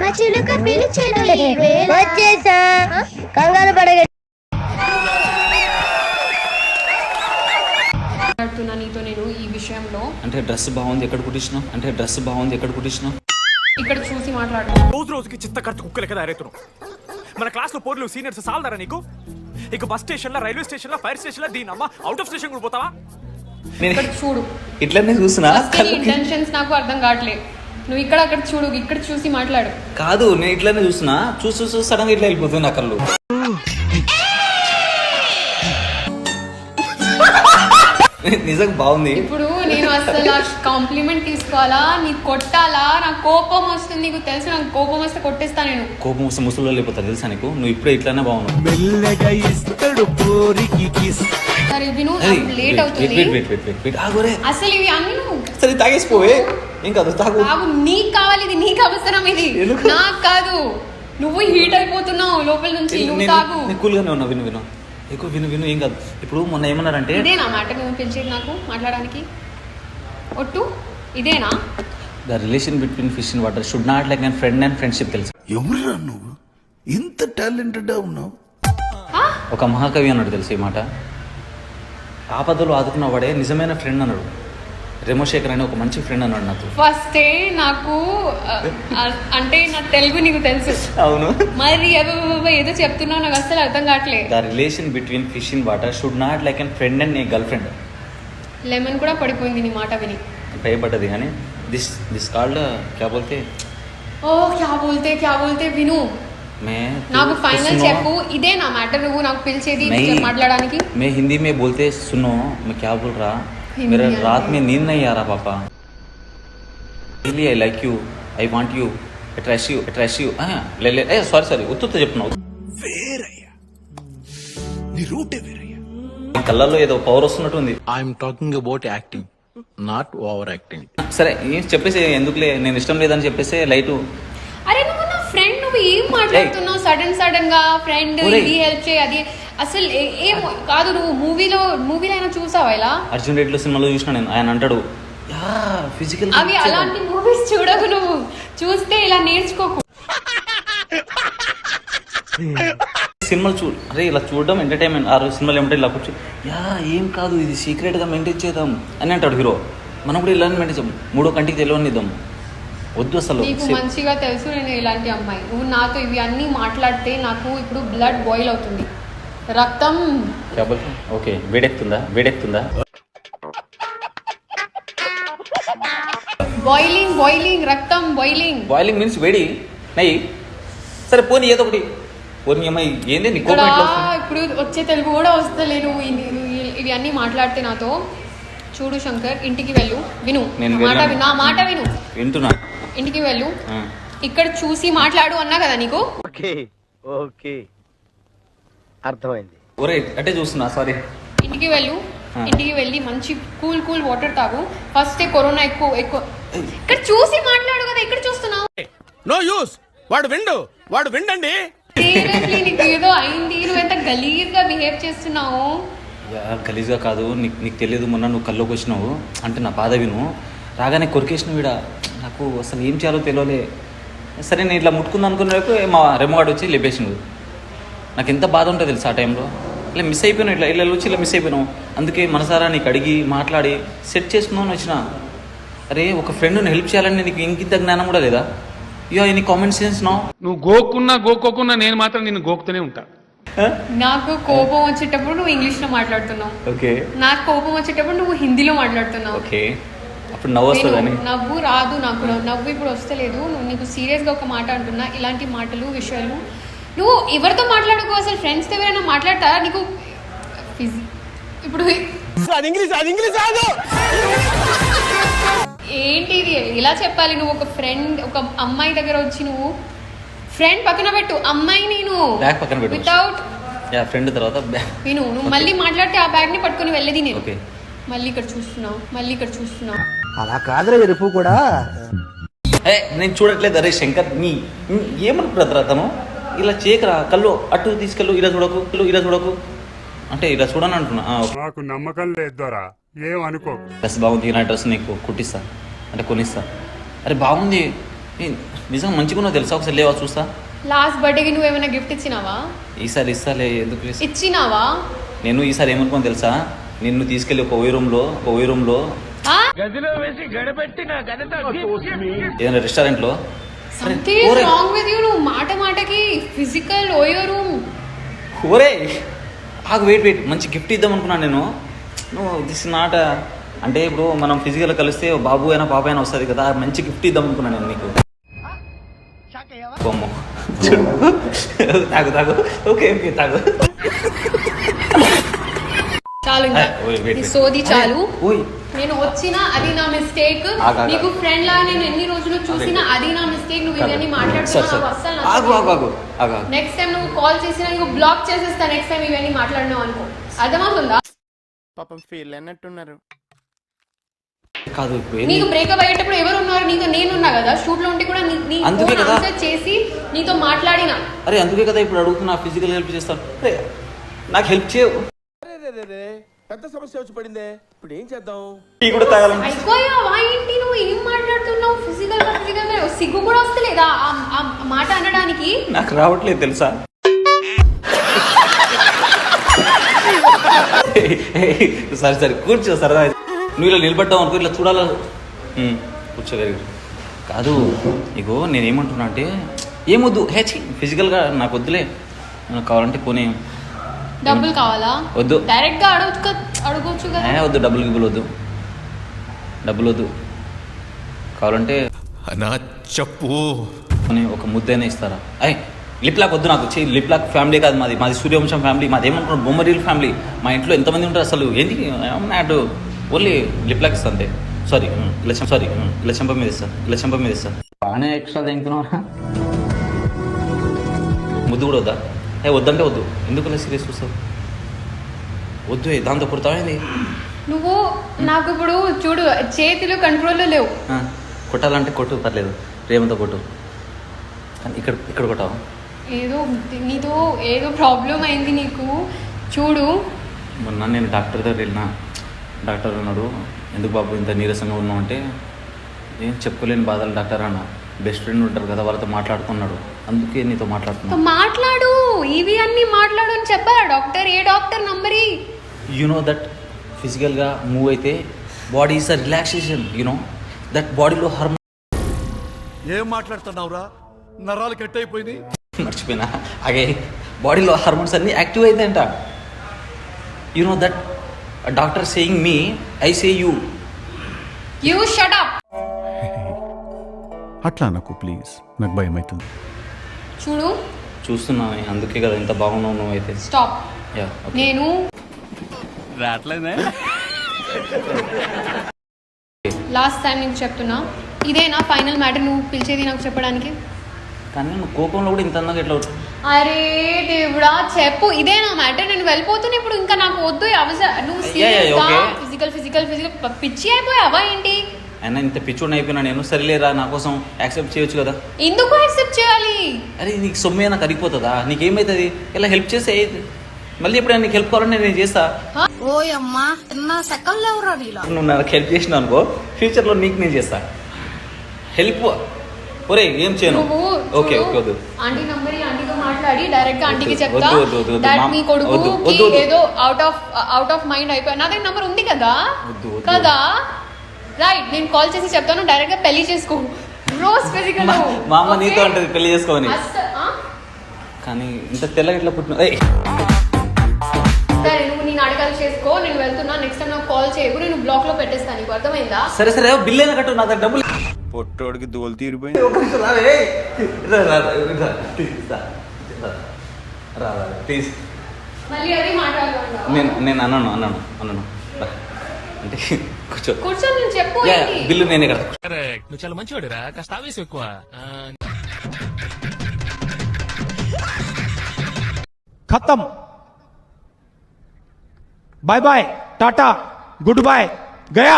మా చిలుక పిలిచెను వచ్చేసా కంగారు పడగ నీతో నేను ఈ విషయంలో అంటే డ్రెస్ బాగుంది ఎక్కడ కుట్టించినావు ఇక్కడ చూసి మాట్లాడు. రోజు రోజుకి చిత్త కట్టు కుక్కలే కదా అరేతును. మన క్లాస్ లో పోర్లు సీనియర్స్ సాల్దారా నీకు? ఇక బస్ స్టేషన్ లో, రైల్వే స్టేషన్ లో, ఫైర్ స్టేషన్ లో దీనమ్మ అవుట్ ఆఫ్ స్టేషన్ కూడా పోతావా? ఇక్కడ చూడు, ఇట్లనే చూసినా ఇంటెన్షన్స్ నాకు అర్థం కావట్లేదు. నువ్వు ఇక్కడ అక్కడ చూడు, ఇక్కడ చూసి మాట్లాడు. కాదు నేను ఇట్లనే చూసినా చూసి సడన్ గా ఇట్లా వెళ్ళిపోతుంది నా కళ్ళు. నిజంగా బాగుంది. ఇప్పుడు నేను అసలు కాంప్లిమెంట్ తీసుకోవాలా, నీకు కొట్టాలా? నాకు కోపం వస్తుంది, నీకు తెలుసు. నాకు కోపం వస్తే కొట్టేస్తా నేను. కోపం వస్తే ముసలిలో వెళ్ళిపోతారు తెలుసా నీకు. నువ్వు ఇప్పుడే ఇట్లానే బాగున్నావు. సరే విను, లేట్ అవుతుంది. అసలు ఇవి అన్ని నువ్వు సరే తాగేసిపోవే, ఏం కాదు తాగు. నీకు కావాలి, ఇది నీకు అవసరం, ఇది నాకు కాదు. నువ్వు హీట్ అయిపోతున్నావు లోపల నుంచి. నువ్వు తాగు. కూల్గానే ఉన్నావు. విను ఎక్కువ విను ఏం కాదు. ఇప్పుడు మొన్న ఏమన్నారంటే ఇదేనా మాట నువ్వు పిలిచేది నాకు మాట్లాడడానికి? ఒట్టు ఇదేనా? The relation between fish and water should not like and friend and friendship. తెలుసు ఎవరురా నువ్వు ఇంత టాలెంటెడ్ ఉన్నావు? ఒక మహాకవి అన్నాడు తెలుసు ఈ మాట. ఆపదలు ఆదుకున్నవాడే నిజమైన ఫ్రెండ్ అన్నాడు. రెమోశేఖర్ అని ఒక మంచి ఫ్రెండ్ అన్నాడు నాకు. ఫస్టే నాకు అంటే నా తెలుగు నీకు తెలుసు. అవును. మరి ఏదో చెప్తున్నావు, నాకు అసలు అర్థం కావట్లేదు. The relation between fish and water should not like and friend and A girl friend. Lemon కూడా పడిపోయింది నీ మాట విని. భయపడ్డది కానీ దిస్ కాల్డ్ క్యా బోల్తే. ఓ క్యా బోల్తే విను. నాకు ఫైనల్ చెప్పు, ఇదే నా మ్యాటర్. నువ్వు నాకు పిలిచేది మాట్లాడడానికి. मैं हिंदी में बोलते सुनो मैं क्या बोल रहा, मेरा रात में नींद नहीं आ रहा पापा, really I like you, I want you, attract you ले సారీ ఉత్తుతో చెప్తున్నావు. వేరయ్యా నీ రూటే వేరయ్యా. కళ్ళల్లో ఏదో పవర్ వస్తున్నట్టు ఉంది. I'm talking about acting, not over acting. సరే చెప్పేసి ఎందుకులే, నేను ఇష్టం లేదని చెప్పేసి లైట్. అరే నువ్వు నా ఫ్రెండ్, నువ్వు ఏం మాట్లాడుతున్నావు సడన్ గా? ఫ్రెండ్ ఇది హెల్ప్ చేయి అది అసలు ఏం కాదు. నువ్వు మూవీలో అయినా చూసావా ఇలా? అర్జున్ రెడ్డిలో సినిమాలో చూసిన నేను. ఆయన అంటాడు ఫిజికల్. అవి అలాంటి మూవీస్ చూడకు, నువ్వు చూస్తే ఇలా నేర్చుకోకు. సినిమాలు అరే ఇలా చూడడం ఎంటర్టైన్మెంట్. ఆ సినిమాలు ఏమంటే ఇలా కూర్చో ఏం కాదు ఇది సీక్రెట్గా మెయింటైన్ చేద్దాం అని అంటాడు హీరో. మనం కూడా ఇలానే మెయింటైన్ చేద్దాం, మూడో కంటికి తెలియనిద్దాం. వద్దు అసలు. నీకు మంచిగా తెలుసు నేను ఇలాంటి అమ్మాయి. నువ్వు నాతో ఇవి అన్నీ మాట్లాడితే నాకు ఇప్పుడు బ్లడ్ బాయిల్ అవుతుంది, రక్తం. ఓకే వేడెక్కుతుందా? బాయిలింగ్ రక్తం బాయిలింగ్ మీన్స్ వేడి నై. సరే పోనీ ఏదో ఒకటి పోనీ అమ్మాయి ఏంది నీ కోపం ఎట్లా వస్తుంది? ఇప్పుడు వచ్చే తెలుగు కూడా వస్తలే. నువ్వు ఇవి అన్నీ మాట్లాడితే నాతో. చూడు శంకర్, ఇంటికి వెళ్ళు. విను నా మాట విను. వింటున్నా. ఇంటికి వెళ్ళు, ఇక్కడ చూసి మాట్లాడు అన్నా కదా నీకు. ఓకే అర్థమైంది. ఒరే అంటే చూస్తున్నా సారీ. ఇంటికి వెళ్ళి మంచి కూల్ వాటర్ తాగు. ఫస్ట్ కరోనా ఎక్కువ. ఇక్కడ చూసి మాట్లాడు కదా, ఇక్కడ చూస్తున్నావు. No use. వాడు విండండి. సీరియస్లీ నీకు ఏదో అయింది. నువ్వు ఎంత గలీజ్గా బిహేవ్ చేస్తున్నావు. గలీజ్గా కాదు, నీకు తెలియదు. మొన్న నువ్వు కల్లోకి వచ్చినావు అంటే నా బాధ విను. రాగానే కొరికేసినావు వీడ. నాకు అసలు ఏం చేయాలో తెలియలే. సరే నేను ఇట్లా ముట్టుకుందాం అనుకునేపు మా రెమ్మగాడు వచ్చి లేపేసినావు. నాకు ఎంత బాధ ఉంటుంది తెలుసు ఆ టైంలో. ఇలా మిస్ అయిపోయినావు, ఇట్లా వచ్చి ఇలా మిస్ అయిపోయినావు. అందుకే మనసారా నీకు అడిగి మాట్లాడి సెట్ చేసుకుందామని వచ్చిన. అరే ఒక ఫ్రెండ్ని హెల్ప్ చేయాలని నీకు ఇంకింత జ్ఞానం కూడా లేదా? Any common sense no? నువ్వు గోక్కోకున్నా నేను మాత్రం నిన్ను గోకుతూనే ఉంటా. నాకు కోపం వచ్చేటప్పుడు నువ్వు ఇంగ్లీష్లో మాట్లాడుతున్నావు. ఓకే. నాకు కోపం వచ్చేటప్పుడు నువ్వు హిందీలో మాట్లాడుతున్నావు. ఓకే. అప్పుడు నవ్వు వస్తుందని. నవ్వు రాదు నాకు. నవ్వు ఇప్పుడు వస్తలేదు. నువ్వు నీకు సీరియస్గా ఒక మాట అంటున్నా. ఇలాంటి మాటలు విషయాలు నువ్వు ఎవరితో మాట్లాడుకో. అసలు ఫ్రెండ్స్తో ఎవరైనా మాట్లాడతారా నీకు? ఇప్పుడు ఏంటి ఇది ఇలా చెప్పాలి? నువ్వు ఒక ఫ్రెండ్, ఒక అమ్మాయి దగ్గర వచ్చి నువ్వు ఫ్రెండ్ పక్కన పెట్టు, అమ్మాయి నేను వితౌట్ ఫ్రెండ్ తర్వాత నువ్వు మళ్ళీ మాట్లాడితే ఆ బ్యాగ్ ని పట్టుకుని వెళ్ళేది నేను. మళ్ళీ ఇక్కడ చూస్తున్నావు. అలా కాదురా ఎరుపు కూడా. నేను చూడట్లేదు. అరే శంకర్ నీ ఏమనుకుంటారు అతను? ఇలా చేయకరా, కళ్ళు అటు తీసుకెళ్ళు, ఇలా చూడకు అంటే ఇలా చూడని అంటున్నా. నాకు నమ్మకం లేదురా, ఏమనుకో. డ్రెస్ బాగుంది, నా డ్రెస్ నీకు కుట్టిస్తా అంటే కొనిస్తా. అరే బాగుంది నిజంగా మంచిగా ఉన్నావు తెలుసా, ఒకసారి లేవా చూస్తా. లాస్ట్ బర్త్డేకి నువ్వు ఏమైనా గిఫ్ట్ ఇచ్చినావా? ఈసారి ఇస్తాలే, ఎందుకు ఇచ్చినావా? నేను ఈసారి ఏమనుకోని తెలుసా, నిన్ను తీసుకెళ్ళి ఒక ఓయి రూమ్లో ఆ? ఏదైనా రెస్టారెంట్లో Something is wrong with you. నువ్వు మాటకి ఫిజికల్ ఓయోరు. ఓరే ఆగు, వెయిట్ మంచి గిఫ్ట్ ఇద్దాం అనుకున్నాను నేను. నువ్వు దిస్ నాట్ అంటే ఇప్పుడు మనం ఫిజికల్ కలిస్తే బాబు అయినా పాప అయినా వస్తుంది కదా, మంచి గిఫ్ట్ ఇద్దాం అనుకున్నాను నేను నీకు. బొమ్మ తాగు ఓకే తాగు. చాలు ఇంకా ఈ సోది చాలు. ఓయ్ నేను వచ్చినా అది నా మిస్టేక్. నీకు ఫ్రెండ్ లా నేను ఎన్ని రోజులు చూసినా అది నా మిస్టేక్. నువ్వు ఇవన్నీ మాట్లాడుతున్నావు అసలు. నెక్స్ట్ టైం నువ్వు కాల్ చేసినా నీకు బ్లాక్ చేసేస్తా. నెక్స్ట్ టైం ఇవన్నీ మాట్లాడినావు అనుకో, అర్థమవుతుందా? పాపం ఫీల్ అన్నట్టున్నారు. కాదు నీకు బ్రేకప్ అయ్యేటప్పుడు ఎవరు ఉన్నారు? నీతో నేనున్నా కదా, షూట్ లో ఉంటే కూడా అందుకే కదా చేసి నీతో మాట్లాడినా. అరే అందుకే కదా ఇప్పుడు అడుగుతున్నా, ఫిజికల్ హెల్ప్ చేస్తాను. అరే నాకు హెల్ప్ చేయవు. పెద్ద సమస్య వచ్చి పడిందే, ఇప్పుడు ఏం చేద్దాం? టీ కూడా తాగాలని. అయిపోయావా ఏంటి? నువ్వు ఏం మాట్లాడుతున్నావు? ఫిజికల్ సిగ్గు కూడా వస్తలేదా ఆ మాట అనడానికి? నాకు రావట్లేదు తెలుసా. సరే కూర్చో, సరదా. నువ్వు ఇలా నిలబడ్డావు అనుకో, ఇట్లా చూడాల. కూర్చోగలిగి కాదు. ఇగో నేనేమంటున్నా అంటే ఏమొద్దు, ఫిజికల్గా నాకు వద్దులే. నాకు కావాలంటే పోనీ. డబ్బులు కావాలా? వద్దు. డైరెక్ట్ గా అడగొచ్చు కదా. వద్దు, డబ్బులు వద్దు. కావాలంటే చెప్పు, ఒక ముద్దైనా ఇస్తారా? లిప్ లాక్ వద్దు నాకు. లిప్ లాక్ ఫ్యామిలీ కాదు మాది సూర్యవంశం ఫ్యామిలీ. మాది ఏమనుకున్నాం, బొమ్మరీల్ ఫ్యామిలీ. మా ఇంట్లో ఎంతమంది ఉంటారు అసలు? ఏంటి అటు ఓన్లీ లిప్ లాక్ ఇస్తా అంతే. సారీ ఇలా చెంప మీద ఇస్తా. బాగానే ఎక్స్ట్రా తింటున్నారా? ముద్దు కూడా వద్దా? వద్దంటే వద్దు. ఎందుకు అలా సీరియస్ వస్తావు? వద్దు, దాంతో కుడతావేంది నువ్వు? నాకు ఇప్పుడు చూడు, చేతులు కంట్రోల్లో లేవు. కొట్టాలంటే కొట్టు, పర్లేదు. ప్రేమతో కొట్టు. కానీ ఇక్కడ కొట్టావా? నీతో ఏదో ప్రాబ్లం అయింది నీకు. చూడు, మొన్న నేను డాక్టర్ దగ్గర వెళ్ళినా. డాక్టర్ అన్నాడు, ఎందుకు బాబు ఇంత నీరసంగా ఉన్నావు అంటే, ఏం చెప్పుకోలేని బాధలు డాక్టర్ అన్న. బెస్ట్ ఫ్రెండ్ ఉంటారు కదా, వాళ్ళతో మాట్లాడుకున్నాడు. అందుకే నీతో మాట్లాడు. ఇవి అన్ని మాట్లాడు అని చెప్పారా డాక్టర్? ఏ డాక్టర్ నంబరి? నో దట్ ఫిజికల్గా మూవ్ అయితే body is a relaxation. No that బాడీలో హార్మోన్. ఏం మాట్లాడుతున్నావురా? నరాలు కట్ అయిపోయింది. మర్చిపోయినా. అలాగే బాడీలో హార్మోన్స్ అన్ని యాక్టివ్ అవుతాయంట. No that doctor saying me, I say you shut up. అట్లా నాకు ప్లీజ్, నాకు భయం అవుతుంది. చూడు, చూస్తున్నా, అందుకే కదా ఇంత బాగున్నావు నువ్వు అయితే. స్టాప్. నేను లాస్ట్ టైం నీకు చెప్తున్నా, ఇదేనా ఫైనల్ మ్యాటర్ నువ్వు పిలిచేది నాకు చెప్పడానికి? కానీ నువ్వు కోపంలో కూడా ఇంత అందంగా ఎట్లా? అరే దేవుడా, చెప్పు, ఇదేనా మ్యాటర్? నేను వెళ్ళిపోతున్నా ఇప్పుడు. ఇంకా నాకు వద్దు నువ్వు ఫిజికల్ పిచ్చి అయిపోయావా ఏంటి? అయినా ఇంత పిచ్చోడిని అయిపోయినా నేను. సరిలేరా, నా కోసం యాక్సెప్ట్ చేయొచ్చు కదా. ఎందుకు యాక్సెప్ట్ చేయాలి? అరే నీకు సొమ్మే నాకు అరిగిపోతుందా? నీకేమవుతుంది? ఇలా హెల్ప్ చేస్తే మళ్ళీ ఎప్పుడైనా నీకు హెల్ప్ కావాలని నేను చేస్తా. నువ్వు నాకు హెల్ప్ చేసినావు అనుకో, ఫ్యూచర్లో నీకు నేను చేస్తా హెల్ప్. ఒరే ఏం చేయను. ఓకే వద్దు. ఆంటీ నంబర్ ఆంటీతో మాట్లాడి డైరెక్ట్ గా ఆంటీకి చెప్తా. దట్ మీ కొడుకు ఏదో అవుట్ ఆఫ్ మైండ్ అయిపోయి. నా దగ్గర నంబర్ ఉంది కదా కదా, రైట్? నేను కాల్ చేసి చెప్తాను, డైరెక్ట్ గా పెళ్లి చేసుకో. రోజు ఫిజికల్ మా అమ్మ నీతో అంటది పెళ్లి చేసుకోని. కానీ ఇంత తెల్లగా ఇట్లా పుట్టిన. సరే, నువ్వు నేను అడగాలి చేసుకో. నేను వెళ్తున్నా. నెక్స్ట్ టైం నాకు కాల్ చేయకు. నేను బ్లాక్ లో పెట్టేస్తాను. నీకు అర్థమైందా? సరే బిల్ అయినా కట్టు, నా దగ్గర డబ్బులు. పొట్టోడికి దోలు తీరిపోయింది. ప్లీజ్. మళ్ళీ అదే మాట్లాడాలి. నేను అన్నాను అంటే కూర్చో, నేను చెప్పు. బిల్లు నేనే కదా. నువ్వు చాలా మంచివాడురా, కాస్త ఆవేశం ఎక్కువ. खत्म, bye bye, tata, good bye, गया.